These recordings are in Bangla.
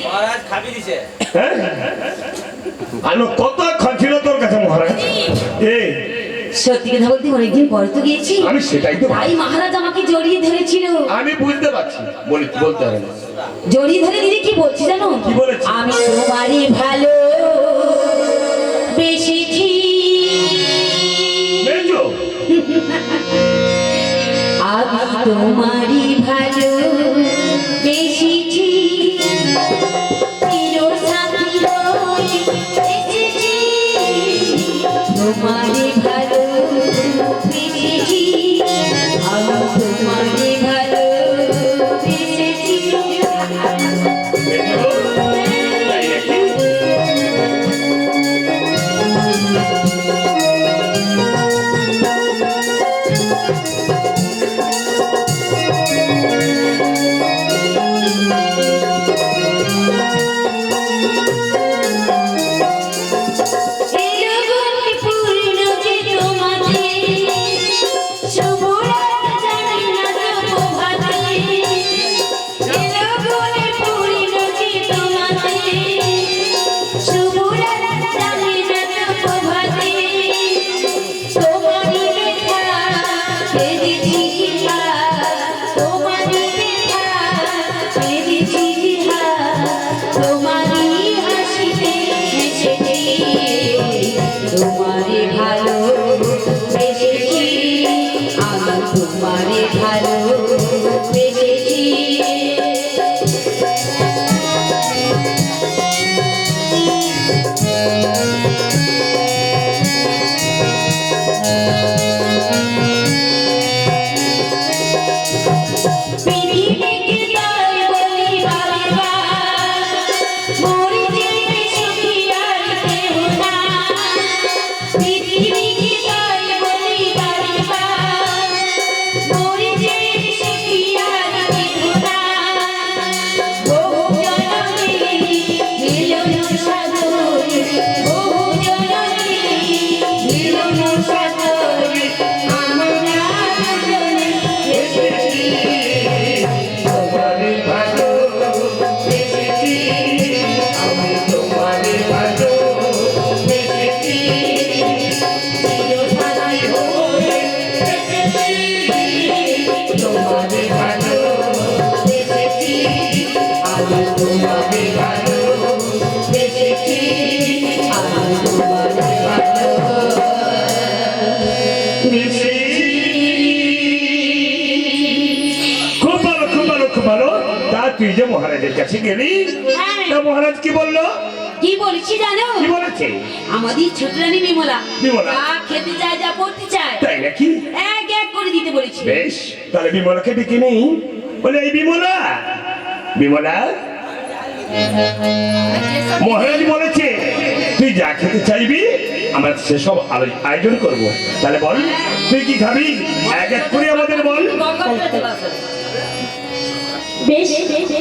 মহারাজ খাবি দিছে আলো কত ছিল তোর কাছে মহারাজ? এই সত্যি কথা বলতে অনেকদিন পরে তো গিয়েছি। আমি সেটাই তো তাই মহারাজ আমাকে জড়িয়ে ধরেছিল। আমি বুঝতে পারছি, বলতে হবে না। জড়িয়ে ধরে দিদি কি বলছি জানো? কি বলেছে? আমি তোমারই ভালো বেশিছি, আমি তোমারই ভালো বেশিছি, তোমারই ভালো বেশিছি, আমি তোমারই ভালো বেশিছি। তুই যে মহারাজের কাছে গেলি, মহারাজ কি বললো? কি বলেছি জানো? কি বলেছে? আমাদের ছোট রানী বিমলা বিমলা যা খেতে চায়, যা পড়তে চায়, তাই নাকি? এক এক করে দিতে বলেছি। বেশ, তাহলে বিমলাকে ডেকে নেই। বলে এই বিমলা, বিমলা, মহারাজ বলেছে তুই যা খেতে চাইবি আমরা সেসব আয়োজন করব। তাহলে বল তুই কি খাবি, এক এক করে আমাদের বল। বেশ,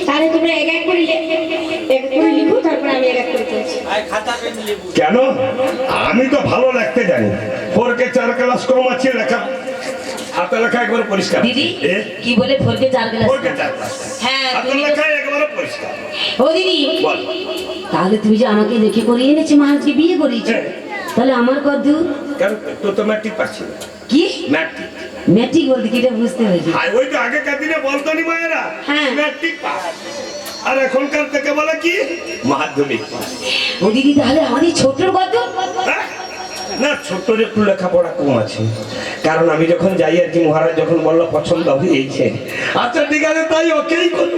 তাহলে তোমরা এক এক করে লিখো, তারপর আমি এক এক করে বলছি। কেন? আমি তো ভালো লিখতে জানি, 4 কে 4 ক্লাস কম আছে, লেখা হাতে লেখা একবার পরিষ্কার। দিদি কি বলে 4 কে 4 ক্লাস? 4 কে 4 ক্লাস, হ্যাঁ হাতে লেখা একবার পরিষ্কার। ও দিদি বল, তাহলে তুমি যে আমাকে দেখে করিয়ে এনেছে, মহারাজকে বিয়ে করিয়েছে, তাহলে আমার কদ্দূর? কেন তো ম্যাট্রিক পাচ্ছি না। কি ম্যাট্রিক? ম্যাট্রিক বলতে কিটা বুঝতে হয়েছে? ওই তো আগেকার দিনে বলতো নি মায়েরা ম্যাট্রিক পাস, আর এখনকার থেকে বলে কি মাধ্যমিক পাস। ও দিদি তাহলে আমাদের ছোটর কত? না ছোট্টর একটু লেখাপড়া কম আছে, কারণ আমি যখন যাই আর কি মহারাজ যখন বললো পছন্দ হয়েছে, আচ্ছা ঠিক আছে তাই ওকেই করো।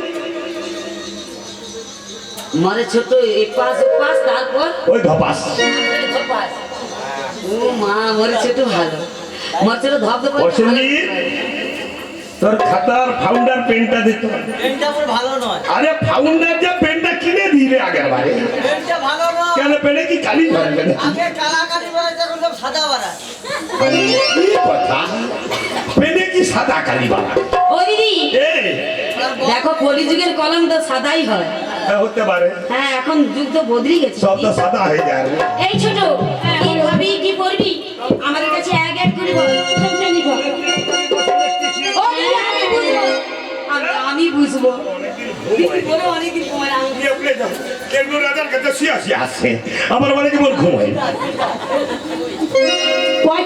মানে ছোট এ পাস তারপর ওই ধপাস। ও মা মরে ছোট ভালো, মরে ছোট ধপ ধপ। তোর খাতার ফাউন্ডার পেনটা দিত, পেনটা আমার ভালো নয়। আরে ফাউন্ডার যে পেনটা কিনে দিলে আগের বারে, পেনটা ভালো নয়। কেন পেনে কি কালি ধরবে না? আগে কালা কালি বাড়ায়, এখন সব সাদা বাড়ায়। কি কথা, পেনে কি সাদা কালি বাড়ায়? ও দিদি দেখো কলিযুগের কলম তো সাদাই হয়। হতে পারে, হ্যাঁ এখন যুগ তো বদলে গেছে, সব তো সাদা হয়ে যায়। এই ছোট কি ভাবি কি পড়বি আমাদের কাছে এক এক করে বল। ও দিদি আমি বুঝবো, আমি বুঝবো বলে অনেকদিন সময় আমি কেন্দ্র রাজার কাছে শুয়ে আসে আমার মানে কেমন ঘুমায়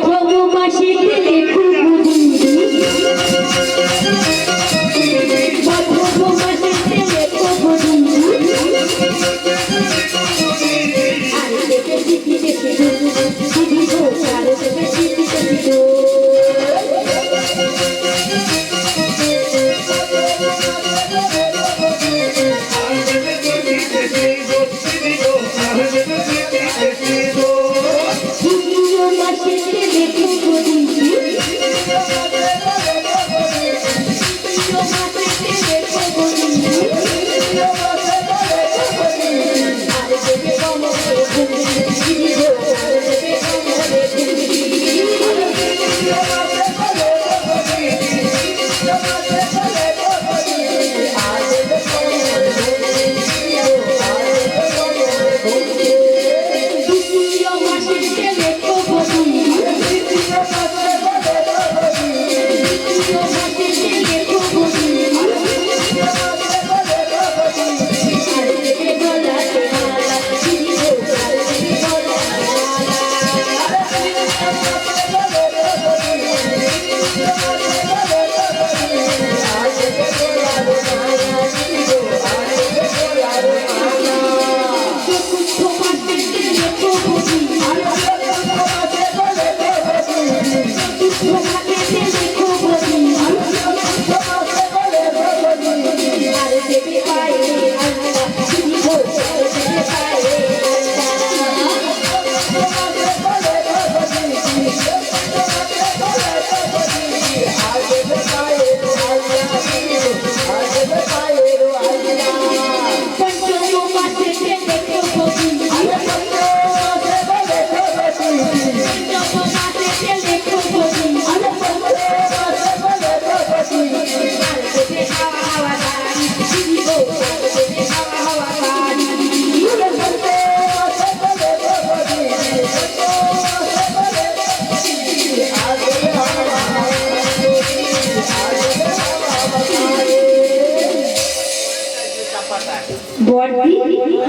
প্রথম মাসে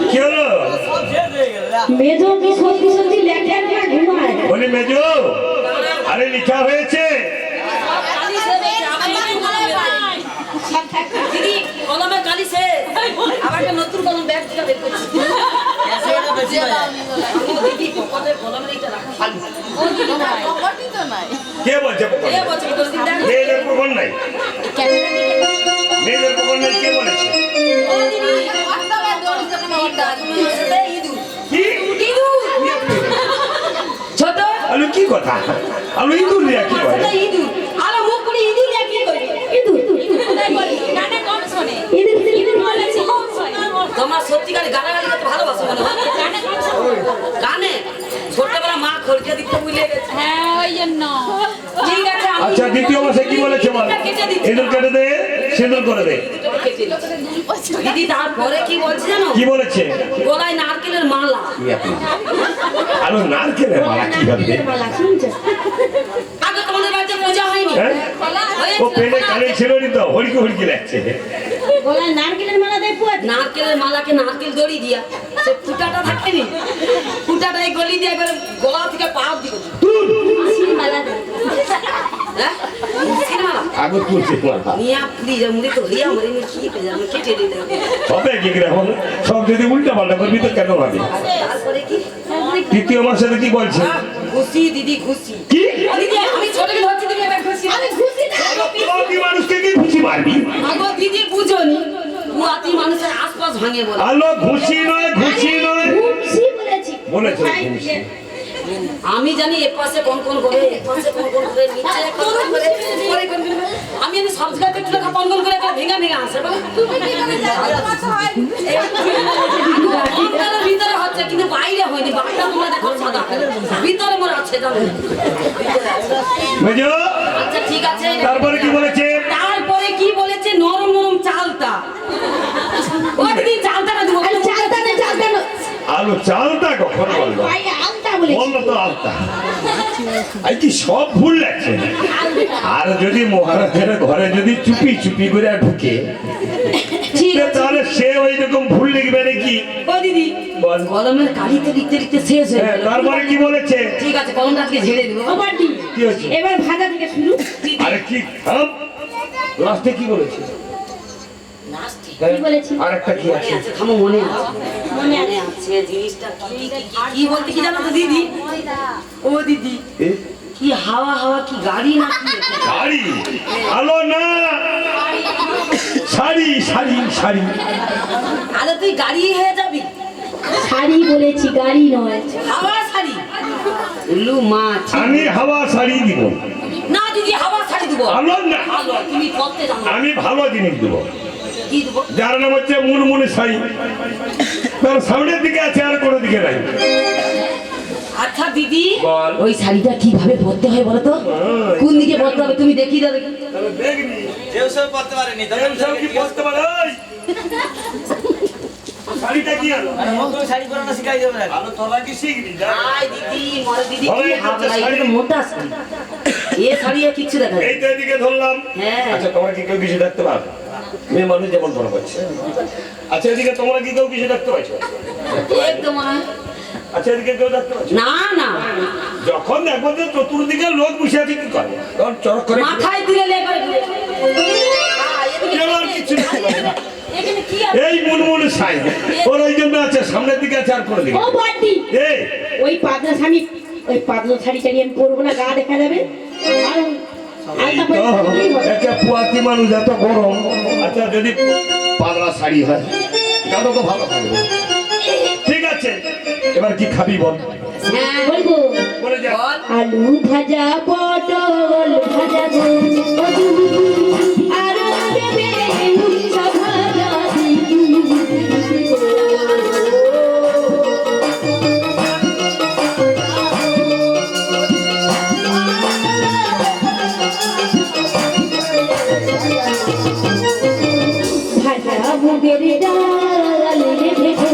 কি হলো সব শেষ হয়ে গেল না? মেজো কি সত্যি সত্যি লেখার না ঘুমায় বলি মেজো আরে লিখা হয়েছে দিদি কলমে কালি সে আবার একটা নতুন কলম ব্যাগ থেকে বের করছি এসে এটা বেশি হয়ে যায়। দিদি পকেটে কলমের এইটা রাখা কে বলছে পকড়? এ বলছে তোর দিদা মেয়েদের পকড় নাই মেয়েদের পকড় নাই কে বলেছে ও দিদি ইঁদুর কি ছোট আলু কি কথা আলু ইঁদুর নিয়ে কি করে সেটা ইঁদুর আলো মুখ করে ইঁদুর নিয়ে কি করবে ইঁদুর কোথায় বলি গানে কম শোনে ইঁদুর বলেছে তোমার সত্যিকারে গালাগালি করতে ভালোবাসো মনে হয় গানে কম শোনে গানে ছোটবেলা মা খড়কে দিতে ভুলে গেছে হ্যাঁ ওই জন্য ঠিক আছে আমি আচ্ছা দ্বিতীয় মাসে কি বলেছে বল কেটে দিচ্ছি। ইঁদুর কেটে দে সিঁদুর করে দে দিদি তারপরে কি বলছে জানো কি বলেছে গলায় নারকেলের মালা আলু নারকেলের মালা কি হবে আগে তোমাদের বাড়িতে পূজা হয়নি হ্যাঁ? হয়েছে? ও পেটে কানে ছিল নি তো হড়কি হড়কি লাগছে গলায় নারকেলের মালা দেয় পুয়াত নারকেলের মালাকে নারকেল দড়ি দিয়া সে ফুটাটা থাকেনি ফুটাটাই গলি দিয়ে একবার গলা থেকে পা অব্দি করছে মালা দেয় হ্যাঁ সিনেমা আগত করছে মালা নিয়া পুরি যা মুড়ি তো হইয়া মরে নি কি পেয়ে আমি কেটে দিতে হবে হবে কি করে এখন সব যদি উল্টা পাল্টা করবি তো কেন হবে তারপরে কি তৃতীয় মাসে কি বলছে খুশি দিদি খুশি কি দিদি আমি ছোটকে ধরছি তুমি এবার খুশি আমি খুশি না তুই মানুষকে কি খুশি মারবি আগো দিদি বুঝোনি পুয়াতি মানুষের আশপাশ ভাঙে বলে আলো ঘুষি নয় ঘুষি নয় খুশি বলেছি বলেছে ঘুষি আমি জানি এ পাশে কোন কোন করে এ পাশে কোন কোন করে নিচে কোন কোন করে পরে কোন কোন করে। আমি সব জায়গাতে একটু লেখা কোন কোন করে একটা ভেঙে ভেঙে আসে বলে তুমি কি করে জানো কথা হয় অন্তরের ভিতরে হচ্ছে কিন্তু বাইরে হয়নি বাইরে তোমরা দেখো সাদা ভিতরে মোর আছে জানো বুঝো আচ্ছা ঠিক আছে তারপরে কি বলেছে তারপরে কি বলেছে নরম নরম চালটা ওই দিদি চালটা না দিব চালতা না চালতা না আলু চালটা কখন বললো ভাই আলতা বলেছি বললো তো আলতা আই কি সব ভুল লাগছে আর যদি মহারাজের ঘরে যদি চুপি চুপি করে ঢুকে ঠিক আছে। তাহলে সে ওই রকম ভুল লিখবে নাকি? ও দিদি বল। কলমের কালিতে লিখতে লিখতে শেষ হয়ে হ্যাঁ, গেল। তারপরে কি বলেছে? ঠিক আছে কলমটা আজকে ঝেড়ে দেবো। ও বান্টি কি হয়েছে? এবার ভাজা থেকে শুরু। আরে কি থাম, লাস্টে কি বলেছে? লাস্টে কি বলেছি? আর একটা কি মনে আছে? আছে, থামো, মনে আছে মনে মনে আছে জিনিসটা কি বলতে কি জানো তো দিদি? ও দিদি এ? কি হাওয়া হাওয়া কি গাড়ি না কি এটা? শাড়ি? আলো না, শাড়ি শাড়ি শাড়ি। আরে তুই গাড়ি হয়ে যাবি। শাড়ি বলেছি, গাড়ি নয়। হাওয়া শাড়ি উল্লু মাছ। আমি হাওয়া শাড়ি দিব। না দিদি হাওয়া শাড়ি দিব। আলো না, ভালো তুমি পড়তে জানো। আমি ভালো জিনিস দেবো, কি দেবো? যার নাম হচ্ছে মুনমুনি শাড়ি। তার সামনের দিকে আছে, আর কোনো দিকে নাই। আচ্ছা দিদি বল। ওই শাড়িটা কিভাবে পরতে হয় বলো তো? কোন দিকে পরতে হবে তুমি দেখিয়ে দাও দেখি। তাহলে দেখনি কেউ সব পড়তে পারেনি এর সব কি বলতে পারে? ওই! শাড়িটা কি আলো? আরে মতো শাড়ি পরানো শিখাই দেবে না। আলো তোলা কি শিখবি? যা। আয় দিদি মরে দিদি বলো, কি এটা হাওয়া হচ্ছে এটা তো শাড়ি। মোটা শাড়ি। এ শাড়ি আর কিচ্ছু দেখা যায় এই তো এদিকে ধরলাম। হ্যাঁ। আচ্ছা, তোমরা কি কেউ কিছু দেখতে পাবে? মেয়ে মানুষ যেমন বড় করছে। আচ্ছা, এদিকে তোমরা কি কেউ কিছু দেখতে পাচ্ছ? একদম মনে হয়। আচ্ছা, এদিকে কেউ দেখতে পাচ্ছ? না না যখন দেখবো যে চতুর্দিকে লোক বসে আছে, কি করবে? তখন চড়ক করে মাথায় দিলে লেগে কেউ আর কিচ্ছু দেখতে পাবে না। এখানে কি আছে? এই মুনমুনি সাই ওর ওই জন্য আছে, সামনের দিকে আছে, আর কোনো দিকে ও বান্টি এই ওই পাতলা শাড়ি, ওই পাতলা শাড়ি টাড়ি আমি পরবো না, গা দেখা যাবে। আর আলতা পরে থাকলেই হবে। একটা পুয়াতি মানুষ এত গরম। আচ্ছা, যদি পাতলা শাড়ি হয় তাহলে তো ভালো থাকবে। ঠিক আছে, এবার কি খাবি বল? হ্যাঁ বলবো বলে যা। বল। আলু ভাজা, পটল ভাজা গো, আর দেবে উচ্ছা ভাজা। ভাজা মুগের ডাল রেখে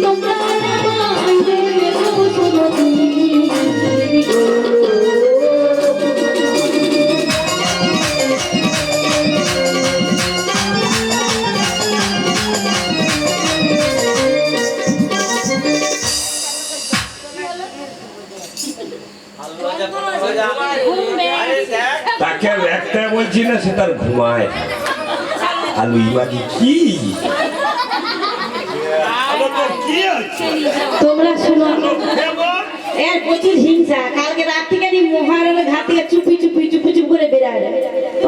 তোমরা আমায় দেবে বসুমতী। আরে দেখ তাকে একটা বলছি না, সে তার ঘুমায়। আলু ইবাদি কি আলো তোর কি আছে? তোমরা শোনো, আলো খেয়ে বল। এর প্রচুর হিংসা। কালকে রাত থেকে আমি মহারণের ঘাট থেকে চুপি চুপি চুপি চুপ করে বেড়ায়,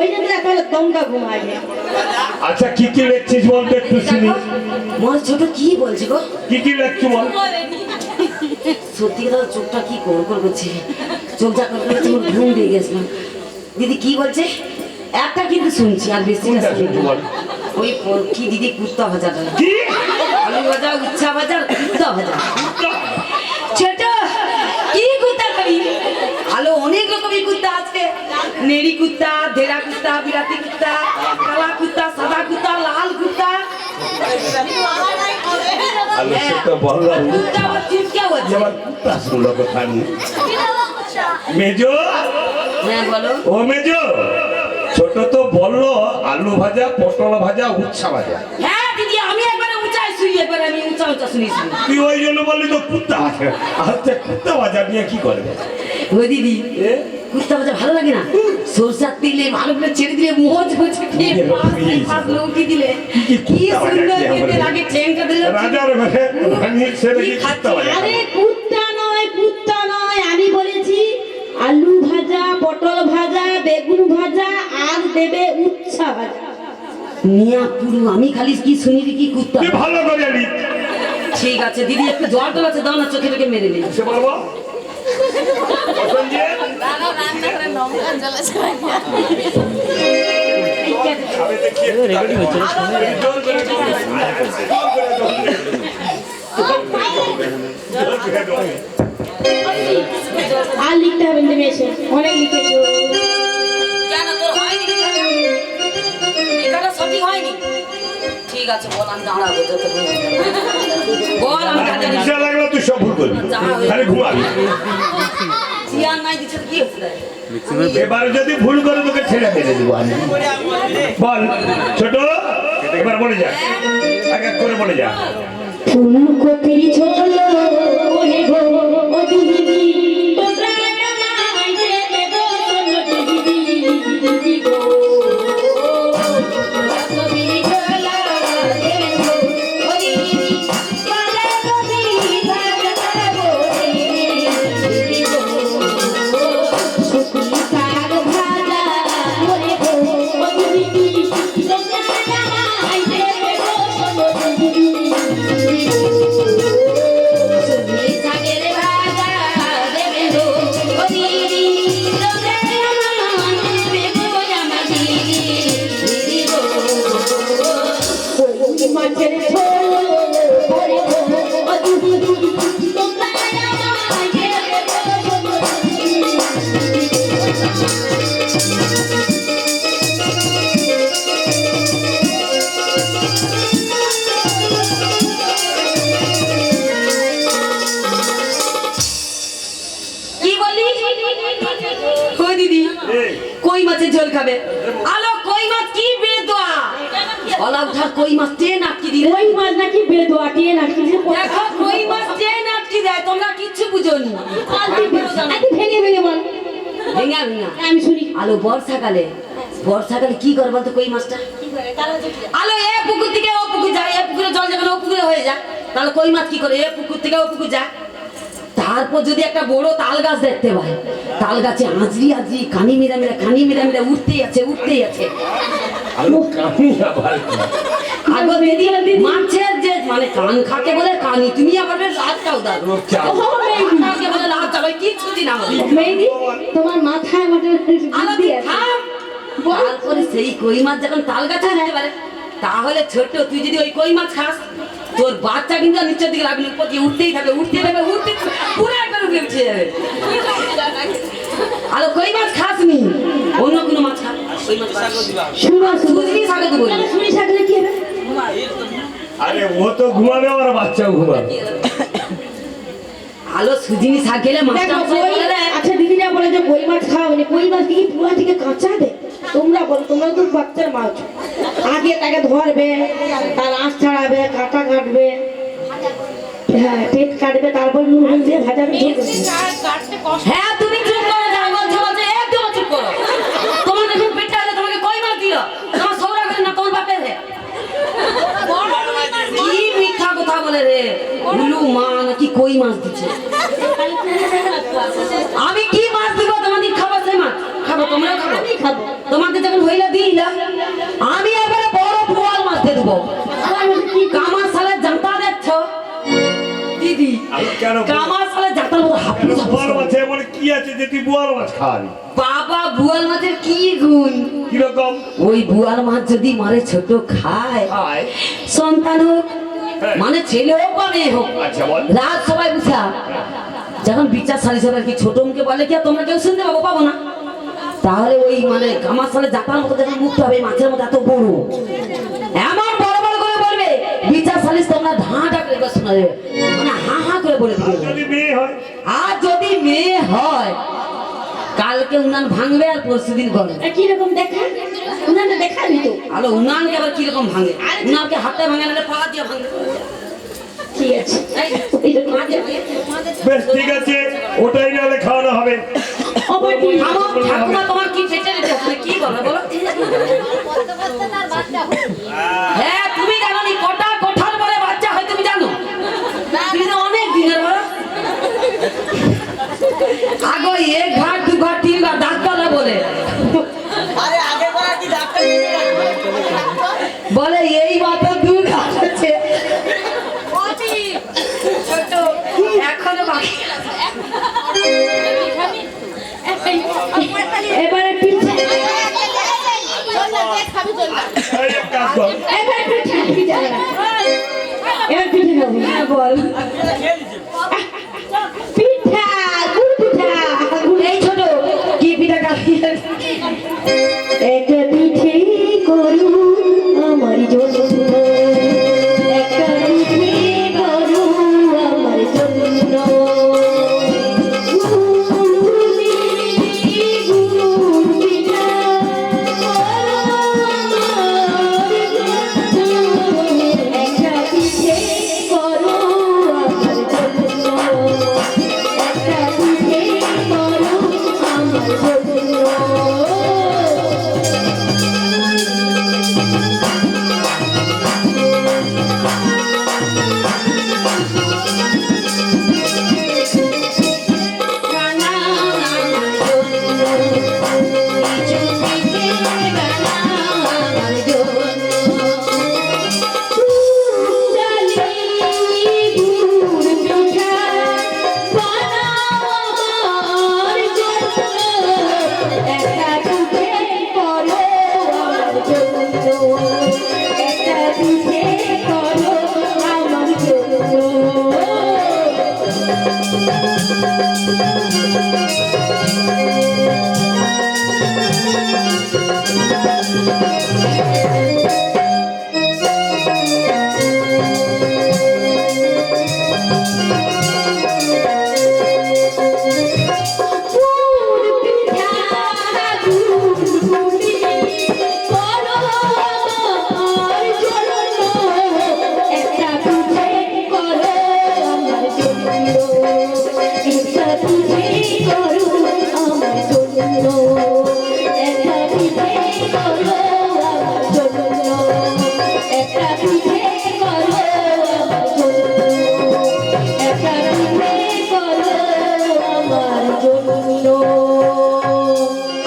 ওই জন্য এখন দমকা ঘুমায়। আচ্ছা, কি কি লেখছিস বলতে একটু শুনি। মোর ছোট কি বলছি গো? কি কি লেখছি বল। সত্যি কথা চোখটা কি কোর কোর করছে, চোখ যা কোর করছে, আমার ঘুম দিয়ে গেছিলাম। দিদি কি বলছে? একটা কিন্তু শুনছি, আর বেশি না কোনটা শুনি শুনছি বল? ওই কি দিদি কুত্তা ভাজাটা, কি আলু ভাজা, উচ্ছা ভাজা, কুত্তা ভাজা। ছোট কি কুত্তা করি? আলো অনেক রকমের কুত্তা আছে। নেড়ি কুত্তা, ধেরা কুত্তা, বিলাতি কুত্তা, কালা কুত্তা, সাদা কুত্তা, লাল কুত্তা। আলো সে তো বললাম। কুত্তা আবার চিপকেও আছে। আমার কুত্তা শুনলো কোথায়? মেজো, হ্যাঁ বলো। ও মেজো, ছোট তো বললো আলু ভাজা, পটল ভাজা, উচ্ছা ভাজা। হ্যাঁ দিদি আমি একবারে উঁচাই শুই, একবার আমি উঁচা উঁচা শুনেছি। তুই ওই জন্য বললি তো কুত্তা ভাজা। আচ্ছা, কুত্তা ভাজা নিয়ে কি করবে? ও দিদি এ? কুত্তা ভাজা ভালো লাগে না? সরষার তেলে ভালো করে ছেড়ে দিলে মোজ হচ্ছে খেয়ে পাঁচ লৌকি দিলে কি সুন্দর খেতে লাগে। ঠেংটা দিলে রাজার ঘরে রানী ছেড়ে কি কুত্তা ভাজা? আরে কুত্তা নয়, কুত্তা নয়, আমি বলেছি আলু ভাজা, পটল ভাজা, বেগুন ভাজা, আর দেবে উচ্ছা ভাজা। মিয়া পুরু আমি খালি কি শুনি কি কুত্তা। তুই ভালো করে নি। ঠিক আছে দিদি একটু জল তো আছে, দাও না, চোখে চোখে মেরে নেই। সে বলবো পছন্দ রেকর্ডিং হচ্ছে আর লিখতে হবে না বেশি, অনেক লিখেছো। কেন তোর হয়নি এখানে সঠিক হয়নি? ঠিক আছে বল, আমি দাঁড়াবো যতক্ষণ। বল আমি লাগলো তুই সব ভুল করবি, খালি ঘুমাবি। চিয়ার নাই দিচ্ছে কি হচ্ছে এবার যদি ভুল করে তোকে ছেড়ে মেরে দেবো আমি। করে আমি বলবি রে। বল ছোট, এবার বলে যা, এক এক করে বলে যা। ফুলকপির ঝোল ওরে গো ও দিদি তোমরা আমায় দেবে গো দিদি দিদি গো ফুলকপির ঝোল দেবে গো ও দিদি ফুলকপি ভাজা গো দিদি গো শুকনো শাক ভাজা ওরে গো ও দিদি তোমরা আমায় দেবে গো দিদি মাছের ঝোল ওরে গো ও দিদি তোমরা আমায় দেবে গো কি বললি ও দিদি কই মাছের ঝোল খাবে আলো কই মাছ কি বেদোয়া ওলা উঠা কই মাছ ট্রেন আটকে দিলে ওই মাছ নাকি বেদোয়া টিয়ে নাকি দেখো কই মাছ ট্রেন আটকে দেয় তোমরা কিচ্ছু বুঝোনি ভেঙে ভেঙে বল ভেঙা ভেঙা আমি শুনি আলো বর্ষাকালে কি করে বলতো কই মাছটা আলো এ পুকুর থেকে ও পুকুর যায় এ পুকুরে জল যখন ও পুকুরে হয়ে যায় তাহলে কই মাছ কি করে এ পুকুর থেকে ও পুকুর যায় তারপর যদি একটা বড় তাল গাছ দেখতে পায় তাল গাছে আজরি কানি মেরা মেরা উঠতেই আছে আলো কামি আবার আগো দিদি মাছের যে মানে কান খাকে বলে কানি তুমি আবার বেশ রাতটাও দাও কাকে বলে লাভ চাই কিচ্ছু দিন আমার মেহেদি তোমার মাথায় আমাদের আলো বুদ্ধি আছে তারপরে সেই কই মাছ যখন তাল গাছে হতে পারে তাহলে ছোট তুই যদি ওই কই মাছ খাস তোর বাচ্চা কিন্তু নিচের দিকে লাগলে উপর দিয়ে উঠতেই থাকবে পুরো একবার উঠে উঠে যাবে আলো কই মাছ খাসনি অন্য কোনো মাছ খা কই মাছ খা সুজনি শাকে দেবো শুনি শাকলে কি হবে আরে ও তো ঘুমাবে আমার বাচ্চাও ঘুমাবে। আলো সুজনি শাক খেলে মাছটা আচ্ছা দিদিরা বলে যে কই মাছ খাওয়াবে কই মাছ কি পুরা থেকে কাঁচা দে তোমরা বলো তোমরা তো বাচ্চার মাছ আগে তাকে ধরবে তার আঁশ ছাড়াবে কাটা কাটবে হ্যাঁ পেট কাটবে তারপর নুন হলুদ দিয়ে ভাজাবে হ্যাঁ তুমি চুপ করে যাও বলছো একদম চুপ করো তোমার যখন পেটটা হলে তোমাকে কই মাছ দিল তোমার সৌরা করে না তোমার বাপের রে কি মিথ্যা কথা বলে রে উলু মা নাকি কই মাছ দিচ্ছে আমি কি মাছ দিব তোমাদের খাবো সেই মাছ খাবো তোমরাও খাবো খাবো তোমাদের যখন হইলা দিলাম আমি এবারে বড় বোয়াল মাছ দিয়ে দেবো কামার সালে জানতা দেখছ দিদি কেন কামার সালে জানতার মতো হাঁপিয়ে বোয়াল মাছ এমন কি আছে যে তুই বোয়াল মাছ খাওয়াবি? বাবা বুয়াল মাছের কি গুণ কিরকম? ওই বুয়াল মাছ যদি মারে ছোট খায় আয় সন্তান হোক হ্যাঁ। মানে ছেলে হোক বা মেয়ে হোক আচ্ছা বল। রাত সবাই বুঝা যখন বিচার সালিশ হবে কি ছোট মুখে বলে কি আর তোমরা কেউ শুনতে পাবো না তাহলে ওই মানে আমার সালে জাপার মতো যখন মুখটা হবে মাছের মতো এত বড় এমন বড় বড় করে বলবে বিচার সালিশ তোমরা ঢাঁটা করে শোনাবে মানে হা করে বলে দিবে যদি মেয়ে হয় আর যদি মেয়ে হয় কালকে উনান ভাঙবে আর পরশু দিন গরম কিরকম দেখা উনাকে দেখাবি তো আলো উনানকে আবার কিরকম ভাঙে উনানকে হাতে ভাঙে না পা দিয়ে ভাঙে ঠিক আছে বেশ ঠিক আছে ওটাই নাহলে খাওয়ানো হবে। ঠাকুমা তোমার কি পেটে রেখেছে কি বলো বলো হ্যাঁ তুমি জানো নি কটা কোঠার পরে বাচ্চা হয় তুমি জানো তুমি তো অনেক দিনের বলো আগো এক ঘাট দু ঘাট তিন ঘাট ডাক্তাররা বলে আরে আগে বলা কি ডাক্তার বলে এই মাত্র দু ঘাট আছে ছোট এখনো বাকি এবারে পিঠে এই এক কাজ কর, এবারে পিঠে এবার পিঠে খাবো বল পিঠা গুড় পিঠা এই ছোট কি পিঠা খাবি একটা পিঠে করু আমার জন্য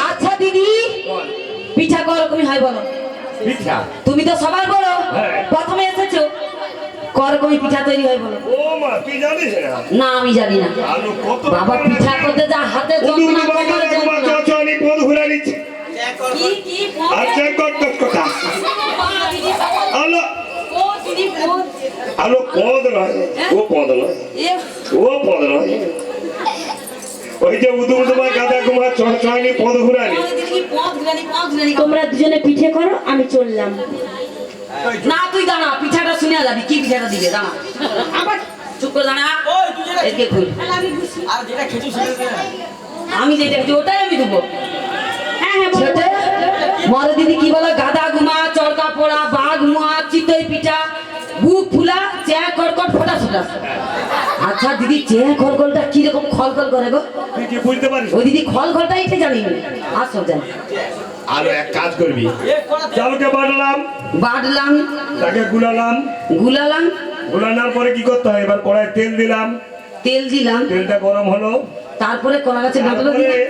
আচ্ছা দিদি, পিঠা করকমই হয় বলো? পিঠা তুমি তো সবার বড়, হ্যাঁ। প্রথমে এসেছো, করকমই পিঠা তৈরি হয় বলো? ও মা তুই জানিস না? না আমি জানি না আলু কত বাবা, পিঠা করতে যা হাতে যন্ত্রণা, কোমরে যন্ত্রণা। আমি পদ ঘুরে নিচ্ছি কি কি আচ্ছা কত কথা আলো ও দিদি পদ আলো পদ নয়, ও পদ নয়, ও পদ নয়, ওই যে উদু উদুমা গাদা গুমা চড়চড়ানি পদ ঘুরানি। তোমরা দুজনে পিঠে করো, আমি চললাম। না তুই দাঁড়া, পিঠাটা শুনে যাবি, কি পিঠাটা দিবে দাঁড়া, আবার চুপ করে দাঁড়া। ওই তুই যেটা এদিকে খুল, আর যেটা খেয়েছিস সেটা দে না। আমি যেটা দেখছি ওটাই আমি দেবো। হ্যাঁ হ্যাঁ বলো। সেটা মরে দিদি কি বলো? গাদা গুমা, চড়কা পোড়া, বাঘ মুয়া, চিতই পিঠা, বুক ফুলা, চেয়া কড়কড়, ফোটা ফোটা। আচ্ছা দিদি, চেয়া খলকলটা কি রকম খলকল করে গো? তুই কি বুঝতে পারিস? ওই দিদি খলকলটা এটা জানি না, আর সব জানি। আর এক কাজ করবি, এ করা চালকে বাটলাম, বাটলাম, তাকে গুলালাম, গুলালাম, গুলানোর পরে কি করতে হয়? এবার কড়াই তেল দিলাম, তেল দিলাম, তেলটা গরম হলো, তারপরে কলা গাছের ডাঁটাটা তারপরে দিলাম।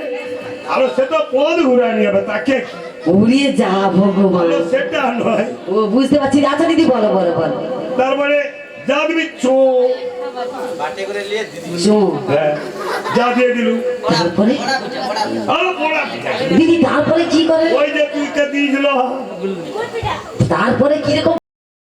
আলো সেটা পদ ঘুরানি হবে, তাকে উড়িয়ে যা ভগবান, আলো সেটা নয়। ও বুঝতে পারছি। আচ্ছা দিদি বলো বলো বলো। তারপরে যা দিবি চো, বাটে করে নিয়ে দিদি চো, হ্যাঁ যা দিয়ে দিলু, তারপরে আলো পোড়া পিঠা। দিদি তারপরে কি করে? ওই যে তুই কে দিয়েছিল তারপরে কিরকম